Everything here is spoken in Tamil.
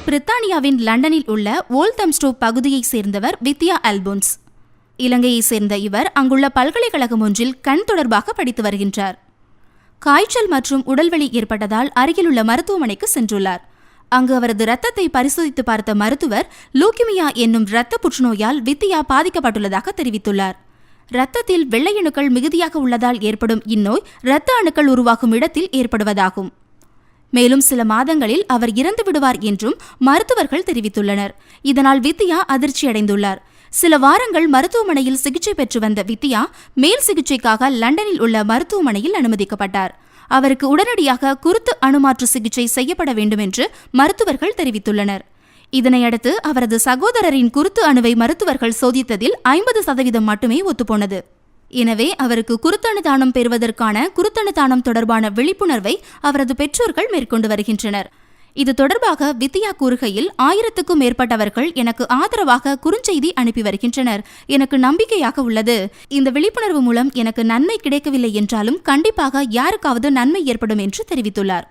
பிரித்தானியாவின் லண்டனில் உள்ள ஓல்தம்ஸ்டோ பகுதியைச் சேர்ந்தவர் வித்யா அல்போன்ஸ். இலங்கையைச் சேர்ந்த இவர் அங்குள்ள பல்கலைக்கழகம் ஒன்றில் கண் தொடர்பாக படித்து வருகின்றார். காய்ச்சல் மற்றும் உடல்வலி ஏற்பட்டதால் அருகிலுள்ள மருத்துவமனைக்கு சென்றுள்ளார். அங்கு அவரது இரத்தத்தை பரிசோதித்து பார்த்த மருத்துவர் லூக்கிமியா என்னும் இரத்த புற்றுநோயால் வித்யா பாதிக்கப்பட்டுள்ளதாக தெரிவித்துள்ளார். இரத்தத்தில் வெள்ளையணுக்கள் மிகுதியாக உள்ளதால் ஏற்படும் இந்நோய் இரத்த அணுக்கள் உருவாகும் இடத்தில் ஏற்படுவதாகும். மேலும் சில மாதங்களில் அவர் இறந்து விடுவார் என்றும் மருத்துவர்கள் தெரிவித்துள்ளனர். இதனால் வித்யா அதிர்ச்சியடைந்துள்ளார். சில வாரங்கள் மருத்துவமனையில் சிகிச்சை பெற்று வந்த வித்யா மேல் சிகிச்சைக்காக லண்டனில் உள்ள மருத்துவமனையில் அனுமதிக்கப்பட்டார். அவருக்கு உடனடியாக குருத்து அணுமாற்று சிகிச்சை செய்யப்பட வேண்டும் என்று மருத்துவர்கள் தெரிவித்துள்ளனர். இதனையடுத்து அவரது சகோதரரின் குருத்து அணுவை மருத்துவர்கள் சோதித்ததில் 50% மட்டுமே ஒத்துப்போனது. எனவே அவருக்கு குருத்தணு தானம் பெறுவதற்கான குருத்தணு தானம் தொடர்பான விழிப்புணர்வை அவரது பெற்றோர்கள் மேற்கொண்டு வருகின்றனர். இது தொடர்பாக வித்யா கூறுகையில், 1000க்கும் மேற்பட்டவர்கள் எனக்கு ஆதரவாக குறுஞ்செய்தி அனுப்பி வருகின்றனர். எனக்கு நம்பிக்கையாக உள்ளது. இந்த விழிப்புணர்வு மூலம் எனக்கு நன்மை கிடைக்கவில்லை என்றாலும் கண்டிப்பாக யாருக்காவது நன்மை ஏற்படும் என்று தெரிவித்துள்ளார்.